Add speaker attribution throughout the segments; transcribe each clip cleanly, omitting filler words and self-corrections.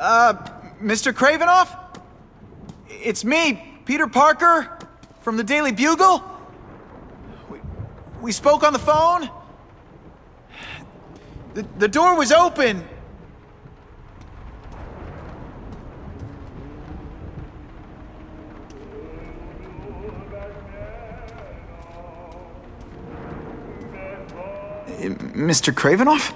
Speaker 1: Mr. Kravinoff? It's me, Peter Parker, from the Daily Bugle. We spoke on the phone. The door was open. Mr. Kravinoff?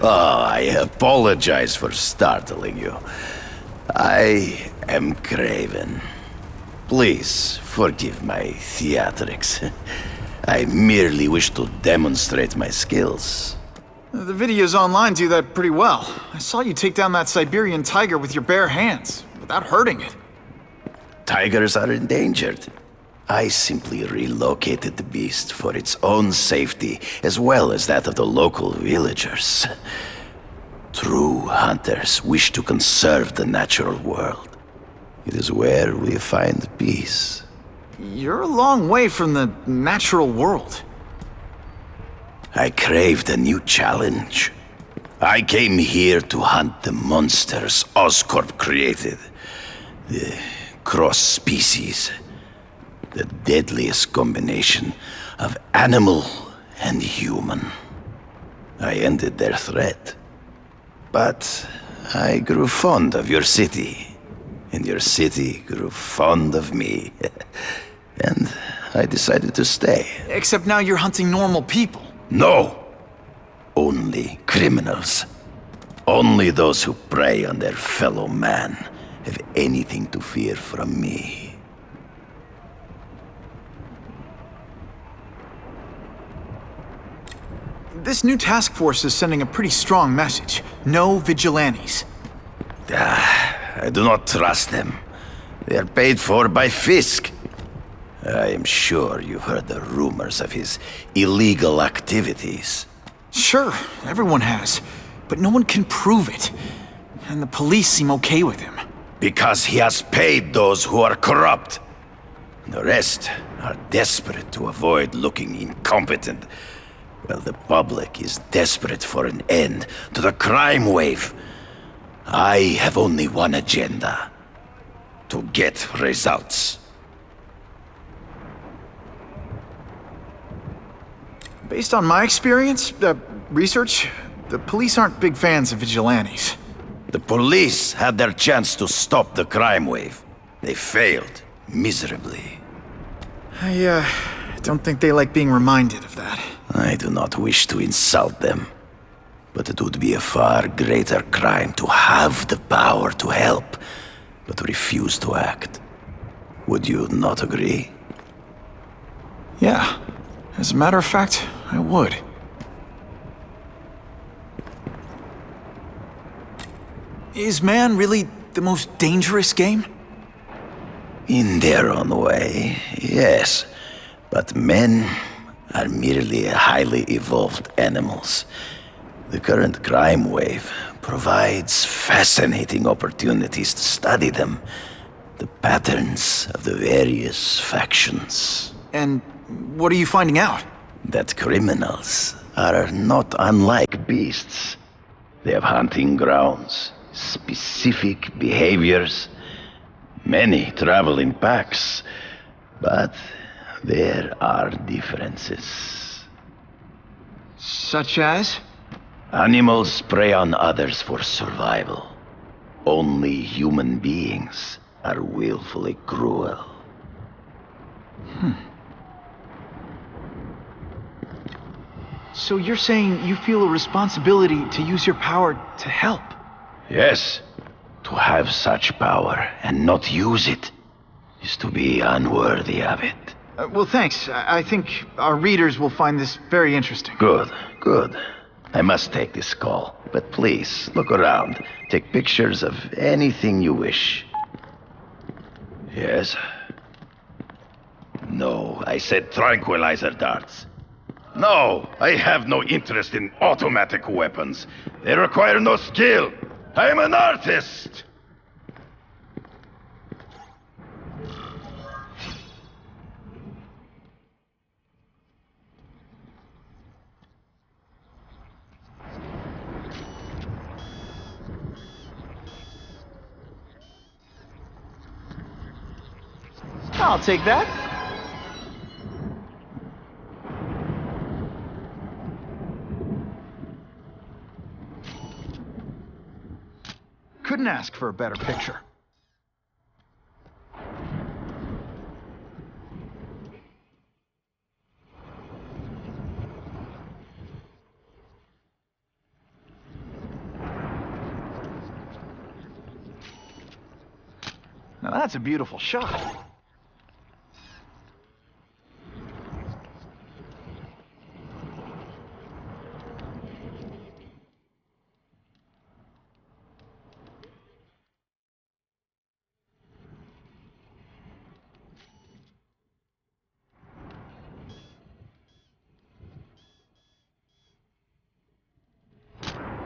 Speaker 2: Oh, I apologize for startling you. I am Craven. Please forgive my theatrics. I merely wish to demonstrate my skills.
Speaker 1: The videos online do that pretty well. I saw you take down that Siberian tiger with your bare hands, without hurting it.
Speaker 2: Tigers are endangered. I simply relocated the beast for its own safety, as well as that of the local villagers. True hunters wish to conserve the natural world. It is where we find peace.
Speaker 1: You're a long way from the natural world.
Speaker 2: I craved a new challenge. I came here to hunt the monsters Oscorp created. The cross-species. The deadliest combination of animal and human. I ended their threat. But I grew fond of your city. And your city grew fond of me. And I decided to stay.
Speaker 1: Except now you're hunting normal people.
Speaker 2: No! Only criminals. Only those who prey on their fellow man have anything to fear from me.
Speaker 1: This new task force is sending a pretty strong message. No vigilantes.
Speaker 2: I do not trust them. They are paid for by Fisk. I am sure you've heard the rumors of his illegal activities.
Speaker 1: Sure, everyone has. But no one can prove it. And the police seem okay with him.
Speaker 2: Because he has paid those who are corrupt. The rest are desperate to avoid looking incompetent. Well, the public is desperate for an end to the crime wave. I have only one agenda. To get results.
Speaker 1: Based on my experience, research, the police aren't big fans of vigilantes.
Speaker 2: The police had their chance to stop the crime wave. They failed miserably.
Speaker 1: I don't think they like being reminded of that.
Speaker 2: I do not wish to insult them, but it would be a far greater crime to have the power to help, but refuse to act. Would you not agree?
Speaker 1: Yeah. As a matter of fact, I would. Is man really the most dangerous game?
Speaker 2: In their own way, yes. But men are merely highly evolved animals. The current crime wave provides fascinating opportunities to study them. The patterns of the various factions.
Speaker 1: And what are you finding out?
Speaker 2: That criminals are not unlike beasts. They have hunting grounds, specific behaviors. Many travel in packs, but there are differences.
Speaker 1: Such as?
Speaker 2: Animals prey on others for survival. Only human beings are willfully cruel.
Speaker 1: So you're saying you feel a responsibility to use your power to help?
Speaker 2: Yes. To have such power and not use it is to be unworthy of it.
Speaker 1: Well, thanks. I think our readers will find this very interesting.
Speaker 2: Good, good. I must take this call, but please, look around. Take pictures of anything you wish. Yes. No, I said tranquilizer darts. No, I have no interest in automatic weapons. They require no skill. I'm an artist!
Speaker 1: I'll take that. Couldn't ask for a better picture. Now that's a beautiful shot.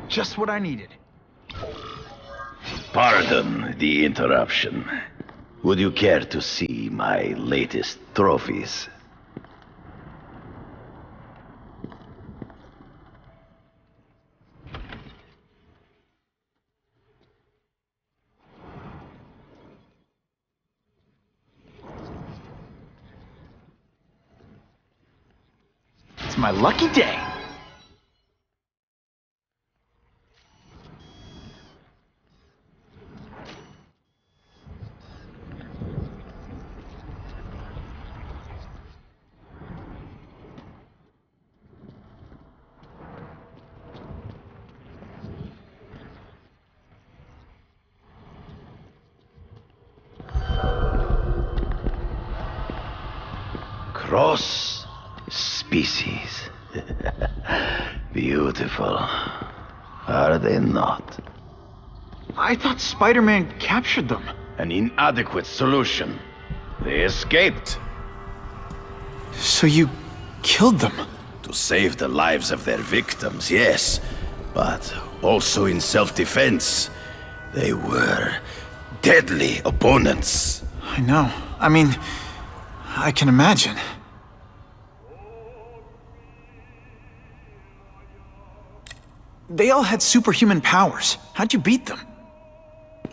Speaker 1: Just what I needed.
Speaker 2: Pardon the interruption. Would you care to see my latest trophies?
Speaker 1: It's my lucky day.
Speaker 2: Cross species. Beautiful. Are they not?
Speaker 1: I thought Spider-Man captured them.
Speaker 2: An inadequate solution. They escaped.
Speaker 1: So you killed them?
Speaker 2: To save the lives of their victims, yes. But also in self-defense. They were deadly opponents.
Speaker 1: I know. I mean, I can imagine. They all had superhuman powers. How'd you beat them?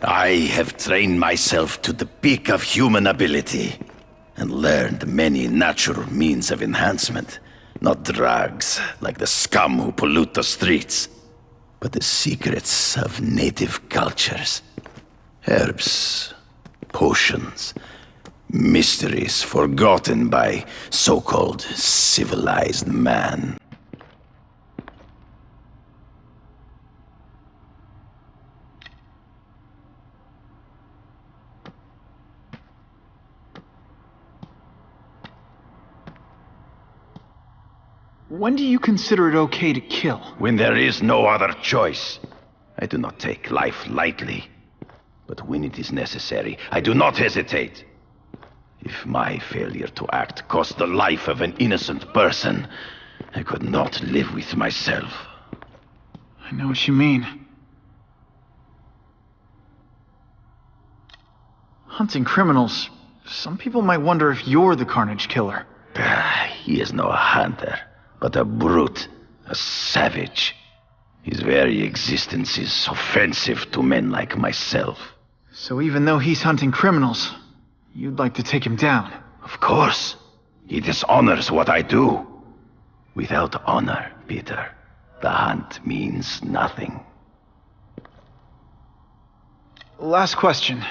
Speaker 2: I have trained myself to the peak of human ability and learned many natural means of enhancement. Not drugs, like the scum who pollute the streets, but the secrets of native cultures. Herbs, potions, mysteries forgotten by so-called civilized man.
Speaker 1: When do you consider it okay to kill?
Speaker 2: When there is no other choice. I do not take life lightly. But when it is necessary, I do not hesitate. If my failure to act cost the life of an innocent person, I could not live with myself.
Speaker 1: I know what you mean. Hunting criminals. Some people might wonder if you're the Carnage Killer.
Speaker 2: He is no hunter, but a brute, a savage. His very existence is offensive to men like myself.
Speaker 1: So even though he's hunting criminals, you'd like to take him down?
Speaker 2: Of course. He dishonors what I do. Without honor, Peter, the hunt means nothing.
Speaker 1: Last question.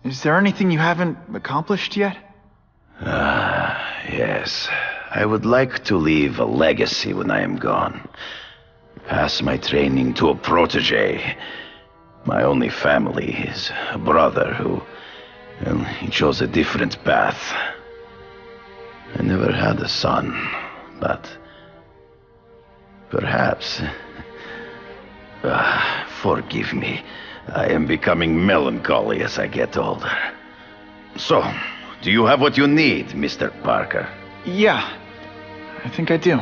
Speaker 1: Is there anything you haven't accomplished yet?
Speaker 2: Yes. I would like to leave a legacy when I am gone. Pass my training to a protege. My only family is a brother who, well, he chose a different path. I never had a son, but perhaps... forgive me. I am becoming melancholy as I get older. So, Do you have what you need, Mr. Parker?
Speaker 1: Yeah, I think I do.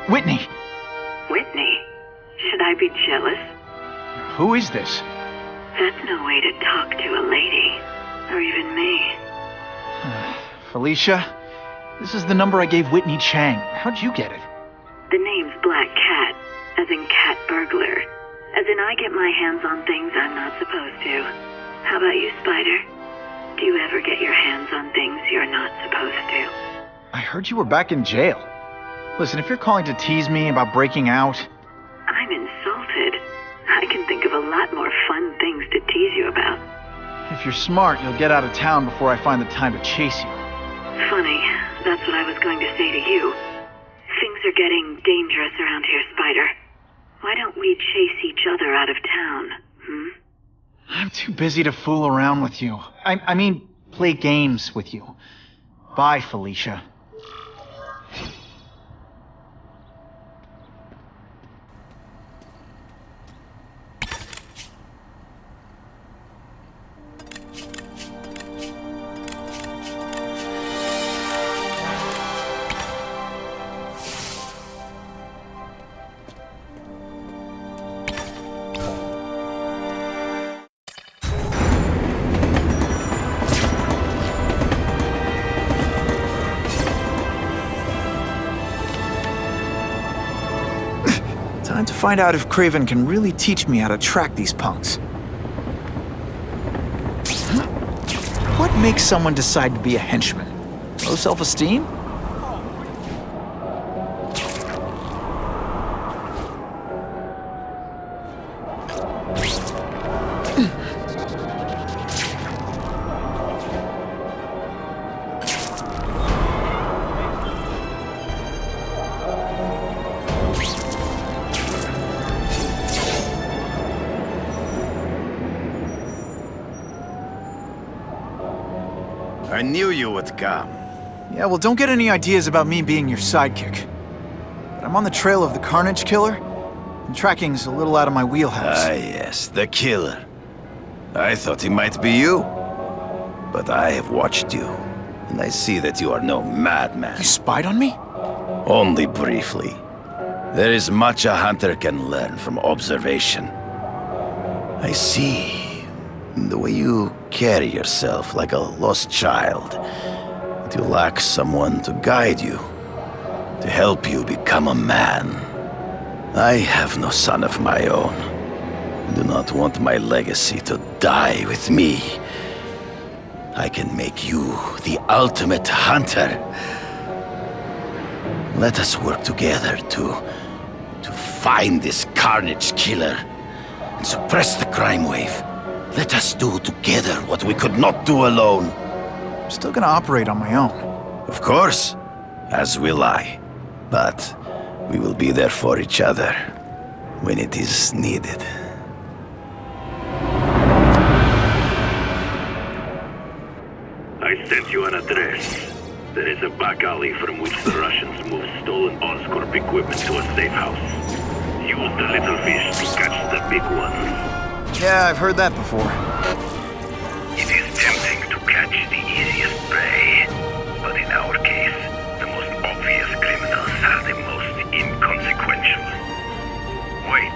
Speaker 1: Whitney!
Speaker 3: Whitney? Should I be jealous?
Speaker 1: Who is this?
Speaker 3: That's no way to talk to a lady. Or even me.
Speaker 1: Felicia, this is the number I gave Whitney Chang. How'd you get it?
Speaker 3: The name's Black Cat, as in cat burglar. As in I get my hands on things I'm not supposed to. How about you, Spider? Do you ever get your hands on things you're not supposed to?
Speaker 1: I heard you were back in jail. Listen, if you're calling to tease me about breaking out...
Speaker 3: I'm insulted. I can think of a lot more fun things to tease you about.
Speaker 1: If you're smart, you'll get out of town before I find the time to chase you.
Speaker 3: Funny, that's what I was going to say to you. Things are getting dangerous around here, Spider. Why don't we chase each other out of town,
Speaker 1: I'm too busy to fool around with you. I mean, play games with you. Bye, Felicia. Time to find out if Craven can really teach me how to track these punks. What makes someone decide to be a henchman? Low self-esteem?
Speaker 2: I knew you would come.
Speaker 1: Yeah, well, don't get any ideas about me being your sidekick. But I'm on the trail of the Carnage Killer, and tracking's a little out of my wheelhouse.
Speaker 2: Ah, yes, the killer. I thought he might be you. But I have watched you, and I see that you are no madman.
Speaker 1: You spied on me?
Speaker 2: Only briefly. There is much a hunter can learn from observation. I see the way you carry yourself like a lost child. That you lack someone to guide you, to help you become a man. I have no son of my own. I do not want my legacy to die with me. I can make you the ultimate hunter. Let us work together to find this Carnage Killer and suppress the crime wave. Let us do together what we could not do alone.
Speaker 1: I'm still gonna operate on my own.
Speaker 2: Of course, as will I. But we will be there for each other when it is needed.
Speaker 4: I sent you an address. There is a back alley from which the Russians move stolen Oscorp equipment to a safe house. Use the little fish to catch the big ones.
Speaker 1: Yeah, I've heard that before.
Speaker 2: It is tempting to catch the easiest prey, but in our case, the most obvious criminals are the most inconsequential. Wait.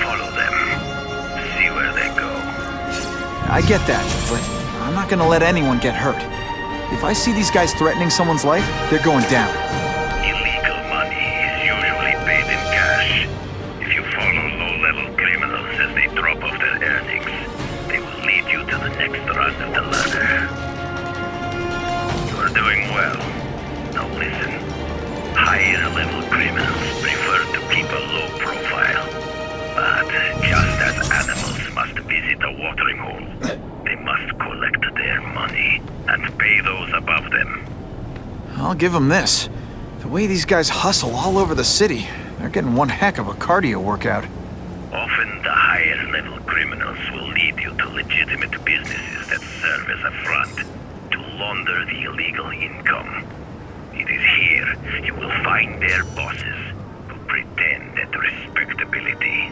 Speaker 2: Follow them. See where they go.
Speaker 1: I get that, but I'm not gonna let anyone get hurt. If I see these guys threatening someone's life, they're going down.
Speaker 2: Illegal money is usually paid in cash. If you follow low-level criminals as they drop off their earnings, they will lead you to the next rung of the ladder. You are doing well. Now listen. Higher-level criminals prefer to keep a low profile. But just as animals must visit a watering hole, they must collect their money and pay those above them.
Speaker 1: I'll give them this. The way these guys hustle all over the city, they're getting one heck of a cardio workout.
Speaker 2: Often the higher-level criminals will lead you to legitimate businesses that serve as a front to launder the illegal income. It is here you will find their bosses who pretend at respectability.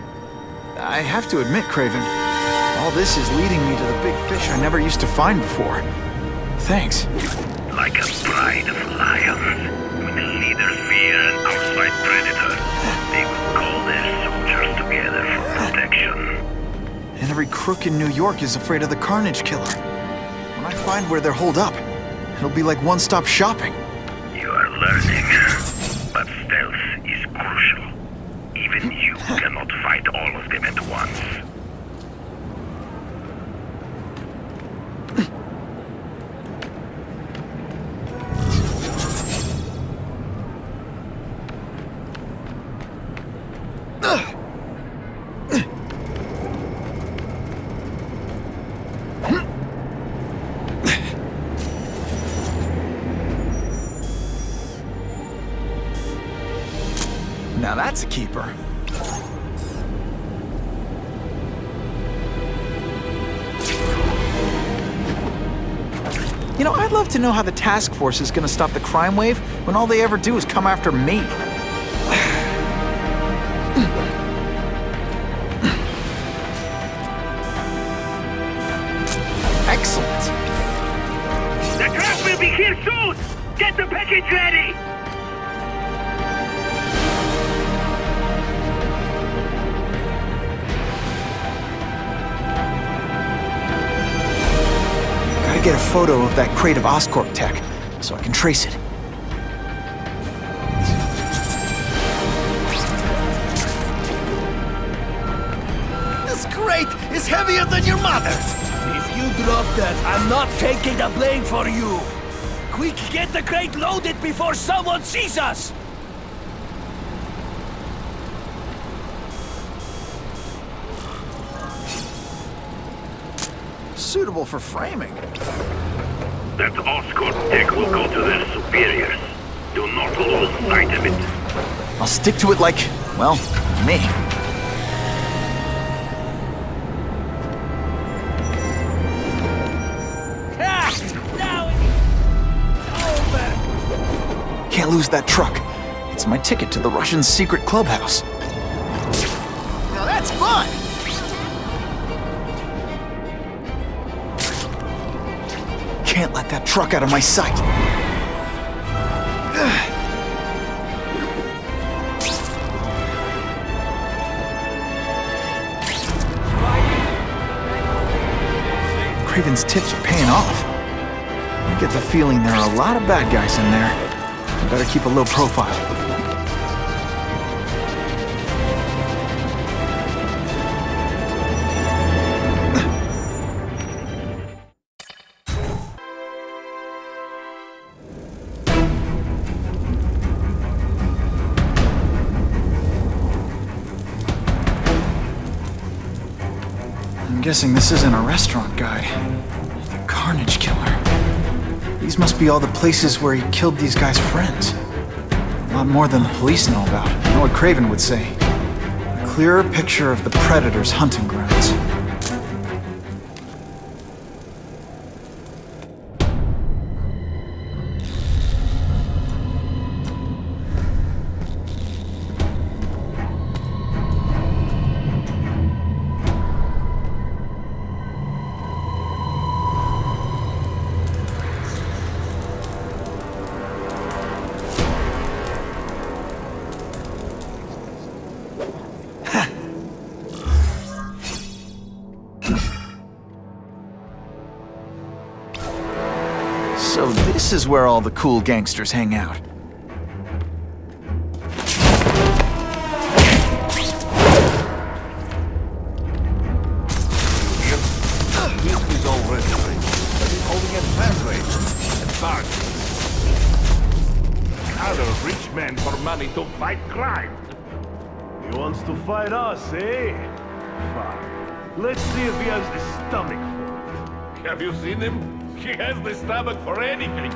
Speaker 1: I have to admit, Craven, all this is leading me to the big fish I never used to find before. Thanks.
Speaker 2: Like a pride of lions, when the leaders fear an outside predator, they will call their soldiers together for protection.
Speaker 1: And every crook in New York is afraid of the Carnage Killer. When I find where they're holed up, it'll be like one-stop shopping.
Speaker 2: You are learning, but stealth is crucial. Even you cannot fight all of them at once.
Speaker 1: Now that's a keeper. You know, I'd love to know how the task force is gonna stop the crime wave when all they ever do is come after me. Excellent.
Speaker 4: The truck will be here soon! Get the package ready!
Speaker 1: Gotta get a photo of that crate of Oscorp tech, so I can trace it.
Speaker 5: This crate is heavier than your mother! If you drop that, I'm not taking the blame for you! Quick, get the crate loaded before someone sees us!
Speaker 1: Suitable for framing.
Speaker 4: That Oscorp tech will go to their superiors. Do not lose sight of it.
Speaker 1: I'll stick to it like, well, me.
Speaker 5: Now it's over!
Speaker 1: Can't lose that truck. It's my ticket to the Russian secret clubhouse. Now that's fun! Can't let that truck out of my sight. Craven's tips are paying off. I get the feeling there are a lot of bad guys in there. I better keep a low profile. I'm guessing this isn't a restaurant guide. The Carnage Killer. These must be all the places where he killed these guys' friends. A lot more than the police know about. I know what Craven would say. A clearer picture of the Predator's hunting grounds. This is where all the cool gangsters hang out.
Speaker 5: This is already ready, but he's holding a fundraiser at Parte. Other rich men for money to fight crime. He wants to fight us, eh? Fine. Let's see if he has the stomach for it. Have you seen him? He has the stomach for anything.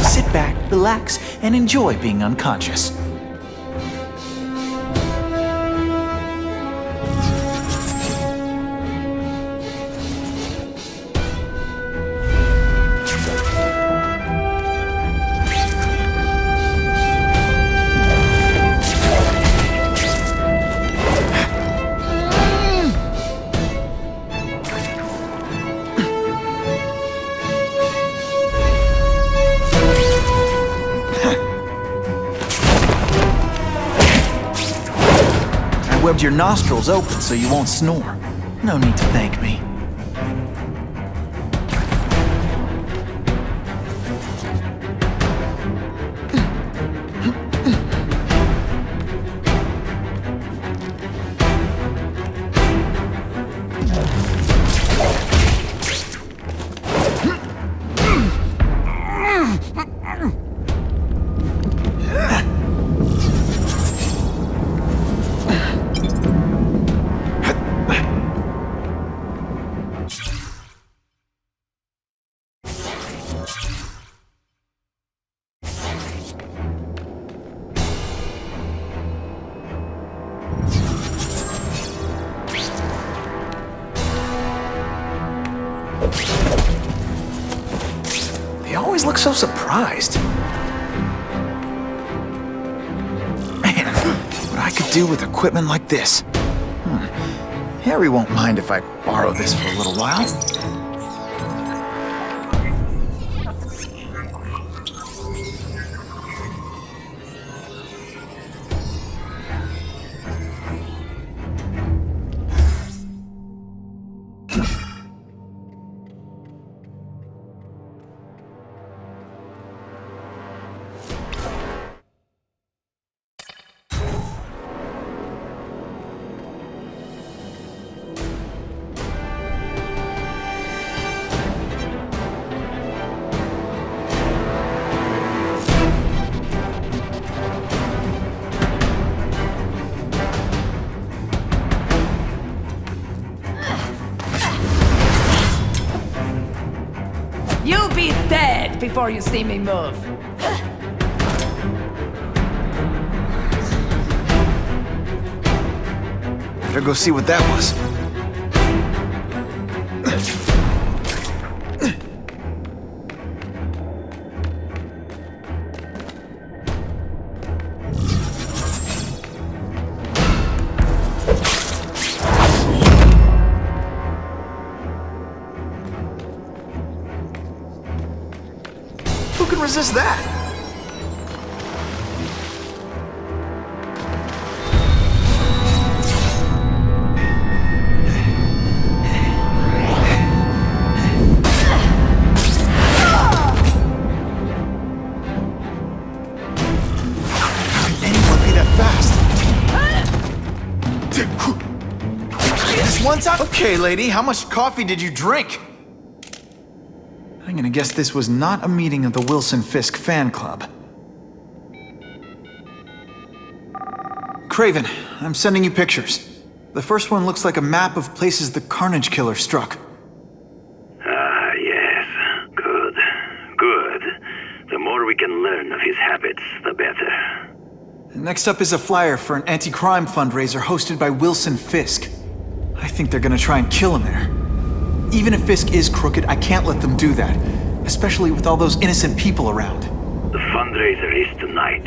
Speaker 1: Sit back, relax, and enjoy being unconscious. Webbed your nostrils open so you won't snore. No need to thank me. They always look so surprised. Man, what I could do with equipment like this. Harry won't mind if I borrow this for a little while.
Speaker 6: You'll be dead before you see me move.
Speaker 1: Better go see what that was. Who can resist that? How can anyone be that fast? This one time? Okay, lady, how much coffee did you drink? I'm gonna guess this was not a meeting of the Wilson Fisk fan club. Craven, I'm sending you pictures. The first one looks like a map of places the Carnage Killer struck.
Speaker 4: Ah, yes. Good. Good. The more we can learn of his habits, the better.
Speaker 1: Next up is a flyer for an anti-crime fundraiser hosted by Wilson Fisk. I think they're gonna try and kill him there. Even if Fisk is crooked, I can't let them do that. Especially with all those innocent people around.
Speaker 4: The fundraiser is tonight.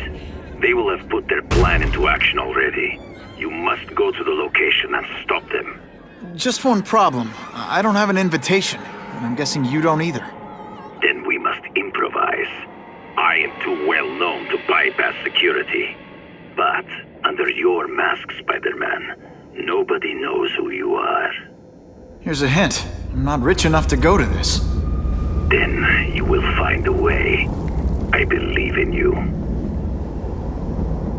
Speaker 4: They will have put their plan into action already. You must go to the location and stop them.
Speaker 1: Just one problem. I don't have an invitation, and I'm guessing you don't either.
Speaker 4: Then we must improvise. I am too well known to bypass security. But under your mask, Spider-Man, nobody knows who you are.
Speaker 1: Here's a hint. I'm not rich enough to go to this.
Speaker 4: Then you will find a way. I believe in you.